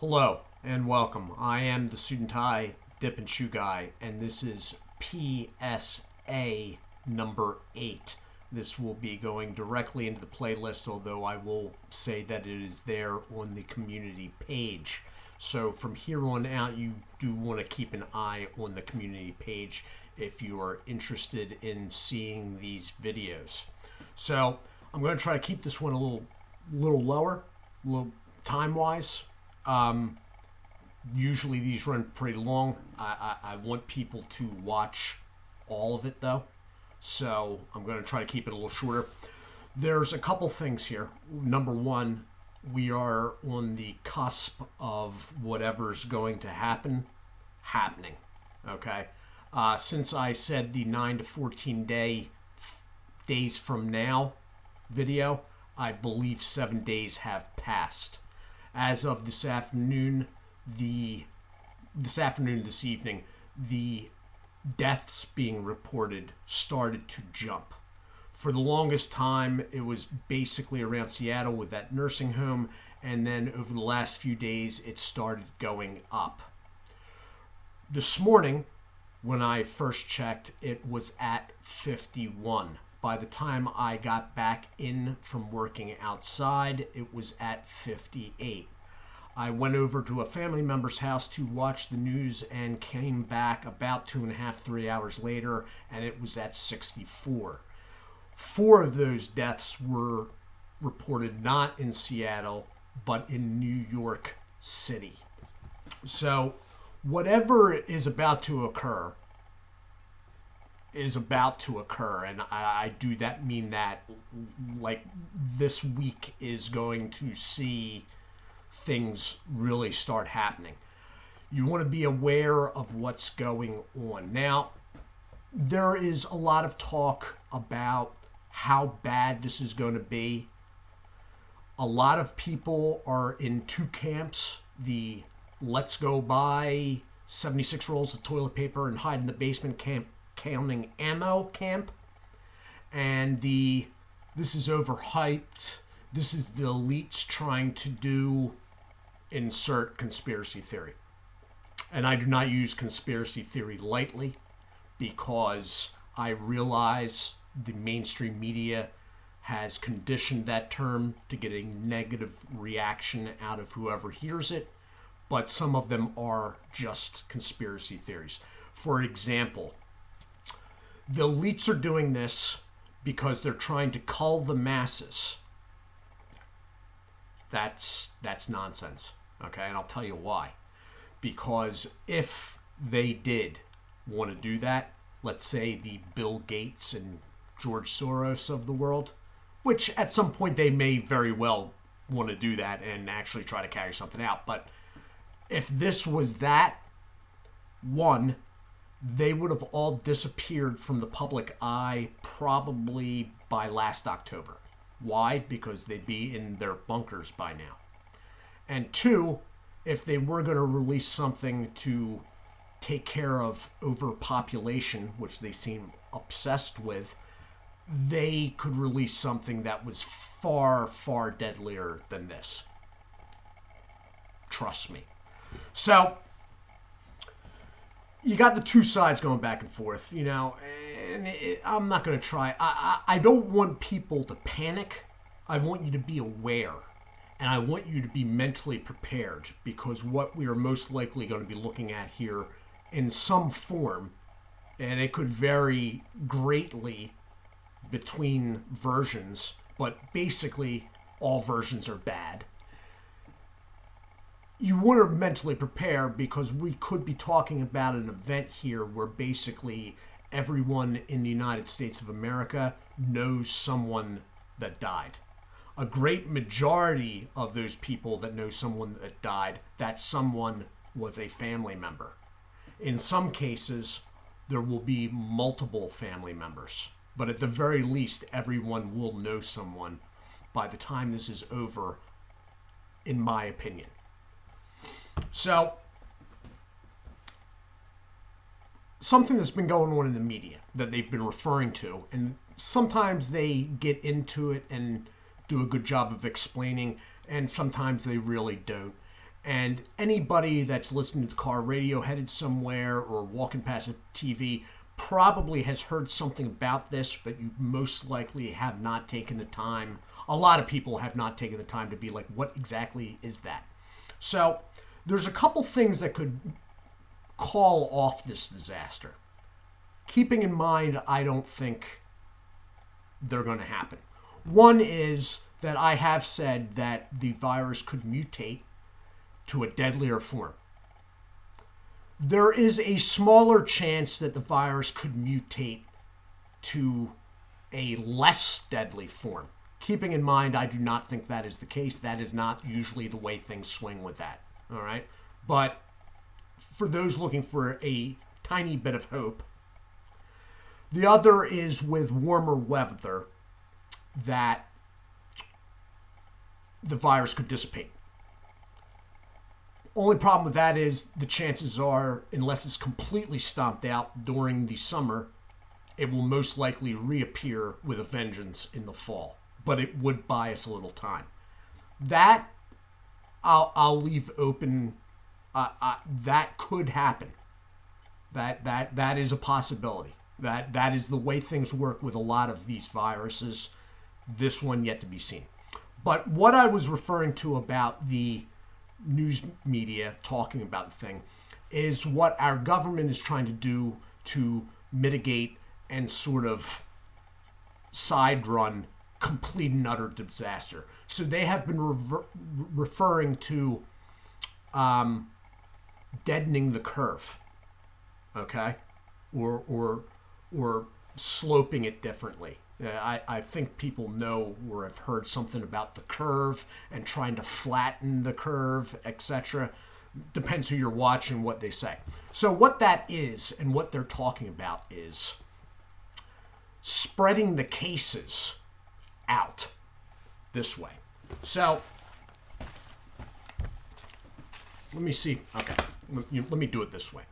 Hello and welcome. I am the Suit&Tie Dip&ChewGuy, and this is P.S.A. number 8. This will be going directly into the playlist, although I will say that it is there on the community page. So from here on out, you do want to keep an eye on the community page if you are interested in seeing these videos. So I'm going to try to keep this one a little lower, a little time-wise. Usually these run pretty long. I want people to watch all of it though, so I'm going to try to keep it a little shorter. There's a couple things here. Number one, we are on the cusp of whatever's going to happening. Okay, since I said the 9 to 14 days from now video, I believe 7 days have passed. As of this evening, the deaths being reported started to jump. For the longest time, it was basically around Seattle with that nursing home, and then over the last few days, it started going up. This morning, when I first checked, it was at 51. By the time I got back in from working outside, it was at 58. I went over to a family member's house to watch the news and came back about 2.5, 3 hours later, and it was at 64. 4 of those deaths were reported not in Seattle, but in New York City. So whatever is about to occur, and I do that mean that like this week is going to see things really start happening. You want to be aware of what's going on. Now, there is a lot of talk about how bad this is going to be. A lot of people are in two camps. The let's go buy 76 rolls of toilet paper and hide in the basement camp, counting ammo camp, and this is overhyped, this is the elites trying to do insert conspiracy theory. And I do not use conspiracy theory lightly, because I realize the mainstream media has conditioned that term to get a negative reaction out of whoever hears it, but some of them are just conspiracy theories. For example, the elites are doing this because they're trying to cull the masses. That's nonsense, okay? And I'll tell you why. Because if they did want to do that, let's say the Bill Gates and George Soros of the world, which at some point they may very well want to do that and actually try to carry something out. But if this was that, one, they would have all disappeared from the public eye probably by last October. Why? Because they'd be in their bunkers by now. And two, if they were going to release something to take care of overpopulation, which they seem obsessed with, they could release something that was far, far deadlier than this. Trust me. So you got the two sides going back and forth, you know, and I'm not going to try. I don't want people to panic. I want you to be aware, and I want you to be mentally prepared, because what we are most likely going to be looking at here in some form, and it could vary greatly between versions, but basically all versions are bad. You want to mentally prepare, because we could be talking about an event here where basically everyone in the United States of America knows someone that died. A great majority of those people that know someone that died, that someone was a family member. In some cases, there will be multiple family members, but at the very least, everyone will know someone by the time this is over, in my opinion. So, something that's been going on in the media that they've been referring to, and sometimes they get into it and do a good job of explaining, and sometimes they really don't. And anybody that's listening to the car radio headed somewhere or walking past a TV probably has heard something about this, but you most likely have not taken the time. A lot of people have not taken the time to be like, what exactly is that? So there's a couple things that could call off this disaster. Keeping in mind, I don't think they're going to happen. One is that I have said that the virus could mutate to a deadlier form. There is a smaller chance that the virus could mutate to a less deadly form. Keeping in mind, I do not think that is the case. That is not usually the way things swing with that. All right? But for those looking for a tiny bit of hope, the other is with warmer weather that the virus could dissipate. Only problem with that is the chances are, unless it's completely stomped out during the summer, it will most likely reappear with a vengeance in the fall. But it would buy us a little time. That I'll leave open. That could happen. That is a possibility. That is the way things work with a lot of these viruses. This one yet to be seen. But what I was referring to about the news media talking about the thing is what our government is trying to do to mitigate and sort of side run complete and utter disaster. So they have been referring to deadening the curve, okay, or sloping it differently. I think people know or have heard something about the curve and trying to flatten the curve, etc. Depends who you're watching, what they say. So what that is and what they're talking about is spreading the cases out this way. So let me see. Okay, let me do it this way.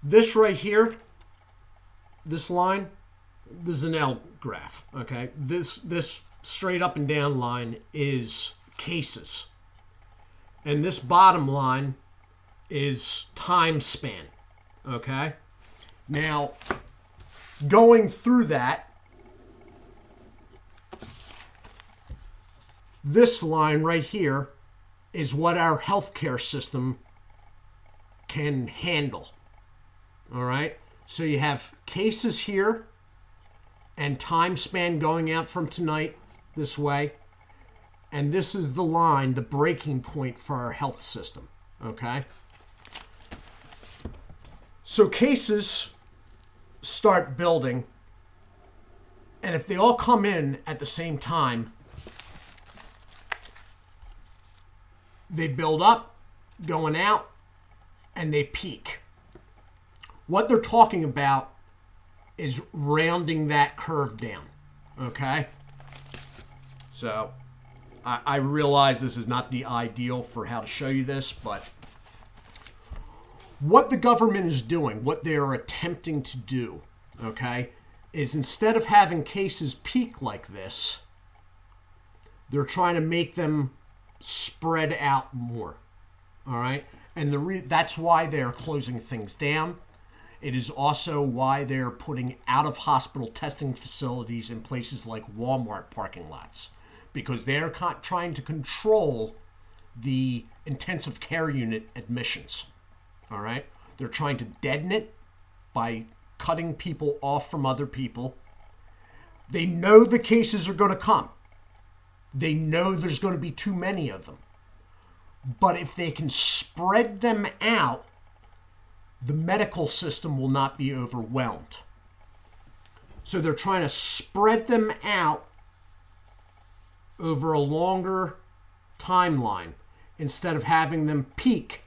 This right here, this line, this is an L graph, okay? This straight up and down line is cases. And this bottom line is time span, okay? Now, going through that, this line right here is what our healthcare system can handle. All right, so you have cases here and time span going out from tonight this way. And this is the line, the breaking point for our health system, okay? So cases start building, and if they all come in at the same time, they build up, going out, and they peak. What they're talking about is rounding that curve down, okay? So I realize this is not the ideal for how to show you this, but what the government is doing, what they're attempting to do, okay, is instead of having cases peak like this, they're trying to make them spread out more, all right? And that's why they're closing things down. It is also why they're putting out-of-hospital testing facilities in places like Walmart parking lots, because they're trying to control the intensive care unit admissions, all right? They're trying to deaden it by cutting people off from other people. They know the cases are going to come. They know there's going to be too many of them. But if they can spread them out, the medical system will not be overwhelmed. So they're trying to spread them out over a longer timeline instead of having them peak.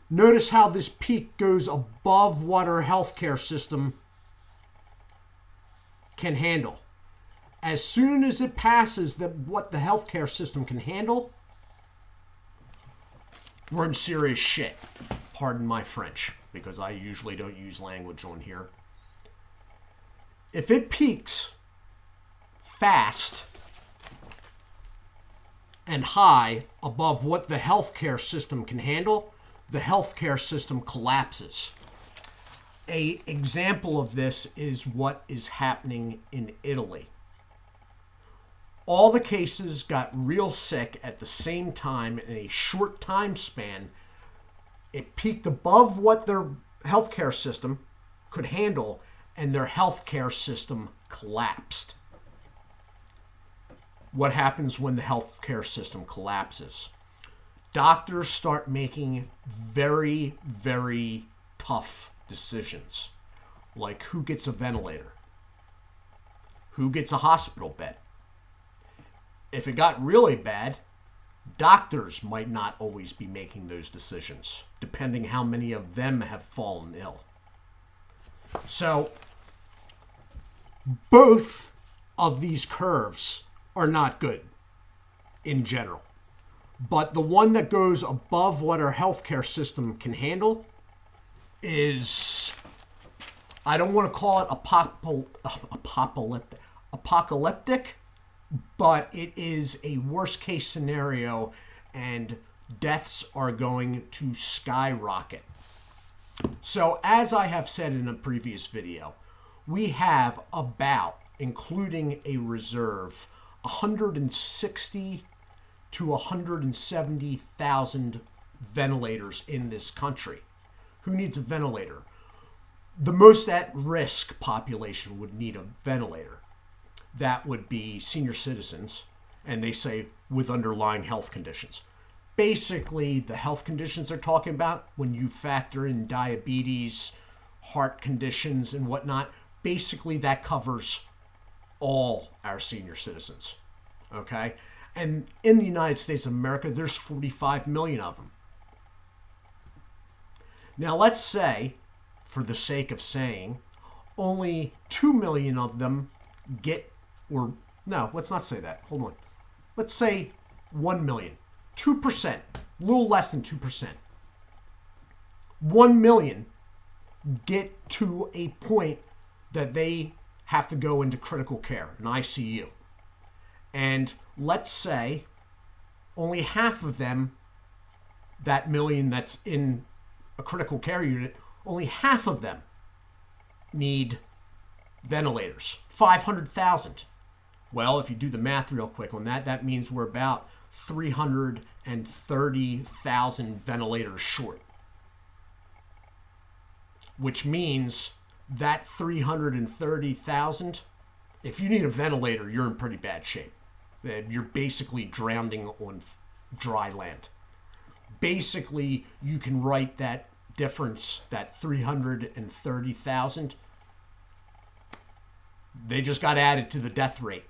Notice how this peak goes above what our healthcare system can handle. As soon as it passes what the healthcare system can handle, we're in serious shit. Pardon my French, because I usually don't use language on here. If it peaks fast and high above what the healthcare system can handle, the healthcare system collapses. An example of this is what is happening in Italy. All the cases got real sick at the same time in a short time span. It peaked above what their healthcare system could handle, and their healthcare system collapsed. What happens when the healthcare system collapses? Doctors start making very, very tough decisions, like who gets a ventilator, who gets a hospital bed. If it got really bad, doctors might not always be making those decisions, depending how many of them have fallen ill. So, both of these curves are not good in general. But the one that goes above what our healthcare system can handle is, I don't want to call it apocalyptic, but it is a worst case scenario, and deaths are going to skyrocket. So as I have said in a previous video, we have about, including a reserve, 160 to 170,000 ventilators in this country. Who needs a ventilator? The most at-risk population would need a ventilator. That would be senior citizens, and they say with underlying health conditions. Basically, the health conditions they're talking about, when you factor in diabetes, heart conditions, and whatnot, basically that covers all our senior citizens, okay? And in the United States of America, there's 45 million of them. Now, let's say, for the sake of saying, only 2 million of them get, or no, let's not say that. Hold on. Let's say 1 million. 2%, a little less than 2%. 1 million get to a point that they have to go into critical care, an ICU. And let's say only half of them, that million that's in a critical care unit, only half of them need ventilators. 500,000. Well, if you do the math real quick on that, that means we're about 330,000 ventilators short. Which means that 330,000, if you need a ventilator, you're in pretty bad shape. You're basically drowning on dry land. Basically, you can write that difference, that 330,000, they just got added to the death rate.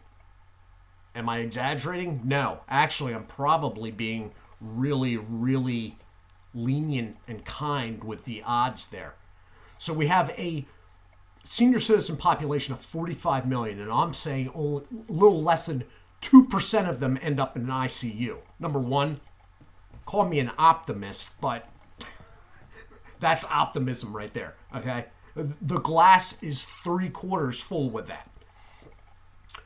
Am I exaggerating? No. Actually, I'm probably being really, really lenient and kind with the odds there. So we have a senior citizen population of 45 million, and I'm saying only a little less than 2% of them end up in an ICU. Number one, call me an optimist, but that's optimism right there, okay? The glass is 3/4 full with that.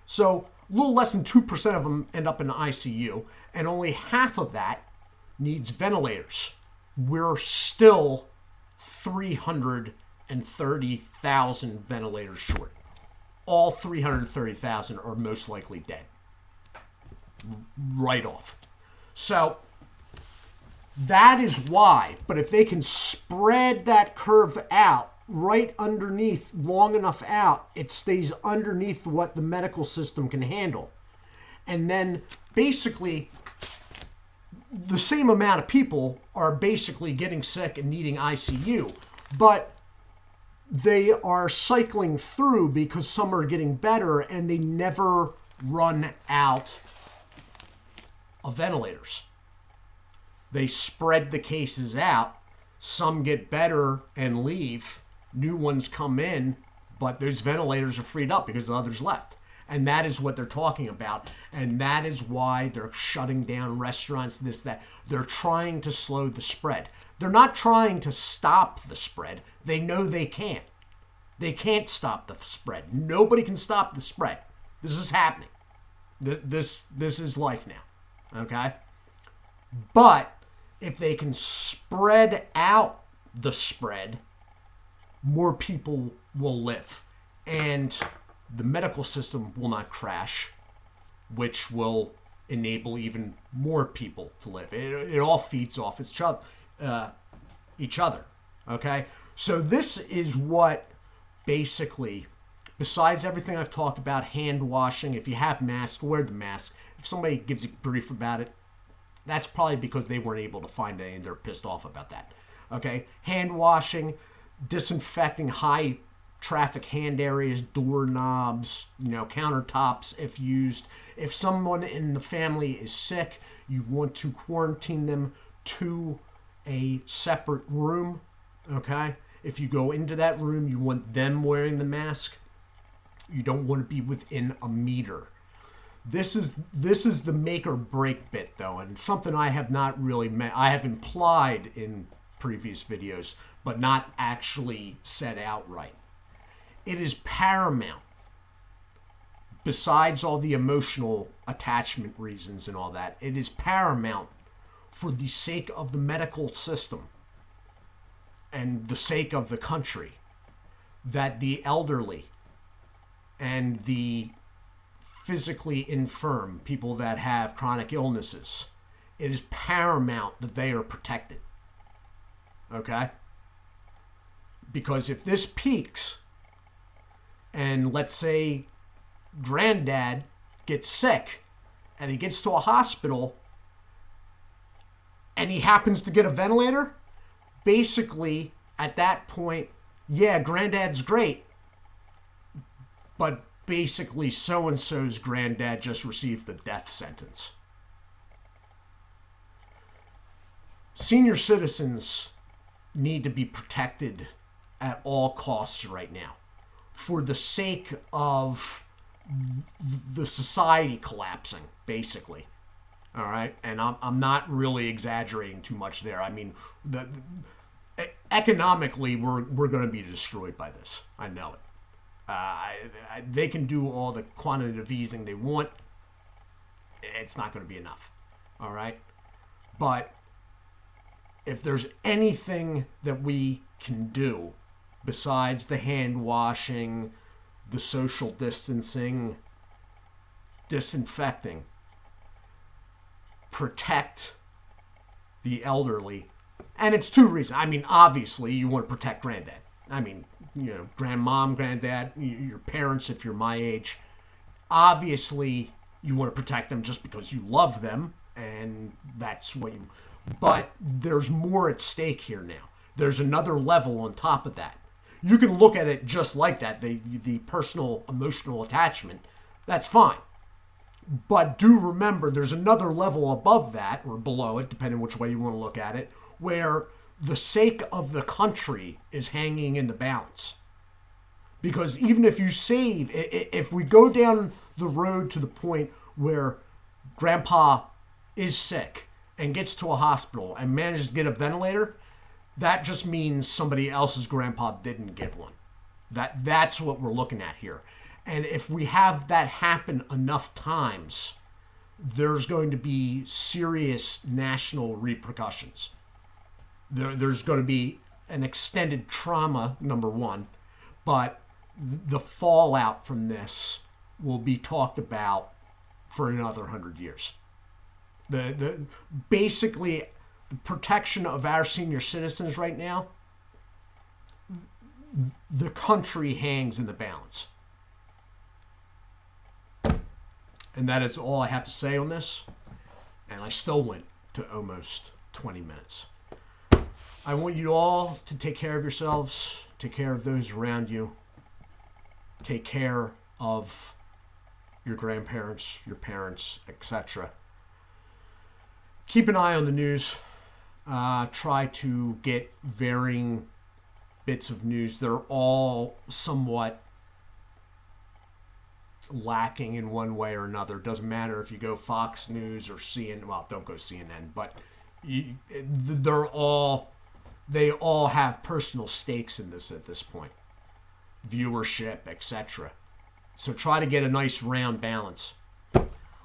So a little less than 2% of them end up in the ICU, and only half of that needs ventilators. We're still 330,000 ventilators short. All 330,000 are most likely dead. Right off. So that is why. But if they can spread that curve out right underneath, long enough out, it stays underneath what the medical system can handle. And then basically the same amount of people are basically getting sick and needing ICU. But they are cycling through because some are getting better, and they never run out of ventilators. They spread the cases out. Some get better and leave. New ones come in, but those ventilators are freed up because the others left. And that is what they're talking about. And that is why they're shutting down restaurants, this, that. They're trying to slow the spread. They're not trying to stop the spread. They know they can't. They can't stop the spread. Nobody can stop the spread. This is happening. This is life now. Okay? But if they can spread out the spread, more people will live. And the medical system will not crash, which will enable even more people to live. It all feeds off each other. Okay? So this is what basically, besides everything I've talked about, hand washing, if you have masks, wear the mask. If somebody gives you grief about it, that's probably because they weren't able to find any and they're pissed off about that. Okay? Hand washing, disinfecting high traffic hand areas, doorknobs, countertops if used. If someone in the family is sick, you want to quarantine them to a separate room. Okay? If you go into that room, you want them wearing the mask. You don't want to be within a meter. This is the make or break bit, though, and something I have not really I have implied in previous videos, but not actually said outright. It is paramount, besides all the emotional attachment reasons and all that, it is paramount for the sake of the medical system and the sake of the country that the elderly and the physically infirm, people that have chronic illnesses, it is paramount that they are protected. Okay? Because if this peaks, and let's say granddad gets sick, and he gets to a hospital, and he happens to get a ventilator, basically, at that point, yeah, granddad's great, but basically so-and-so's granddad just received the death sentence. Senior citizens need to be protected at all costs right now for the sake of the society collapsing, basically. All right? And I'm not really exaggerating too much there. I mean, economically, we're going to be destroyed by this. I know it. They can do all the quantitative easing they want. It's not going to be enough. All right? But if there's anything that we can do besides the hand washing, the social distancing, disinfecting, protect the elderly, and it's two reasons. I mean, obviously, you want to protect granddad. I mean, grandmom, granddad, your parents, if you're my age. Obviously, you want to protect them just because you love them, and that's what you... But there's more at stake here now. There's another level on top of that. You can look at it just like that, the personal, emotional attachment. That's fine. But do remember, there's another level above that, or below it, depending which way you want to look at it, where the sake of the country is hanging in the balance. Because even if you save, if we go down the road to the point where grandpa is sick and gets to a hospital and manages to get a ventilator, that just means somebody else's grandpa didn't get one. That's what we're looking at here. And if we have that happen enough times, there's going to be serious national repercussions. There's going to be an extended trauma, number one, but the fallout from this will be talked about for another 100 years. Basically, the protection of our senior citizens right now, the country hangs in the balance. And that is all I have to say on this. And I still went to almost 20 minutes. I want you all to take care of yourselves, take care of those around you, take care of your grandparents, your parents, etc. Keep an eye on the news. Try to get varying bits of news. They're all somewhat lacking in one way or another. Doesn't matter if you go Fox News or CNN. Well, don't go CNN, but they all have personal stakes in this at this point. Viewership, etc. So try to get a nice round balance.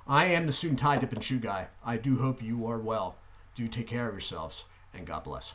I am the Suit&Tie Dip and Chew guy. I do hope you are well. Do take care of yourselves, and God bless.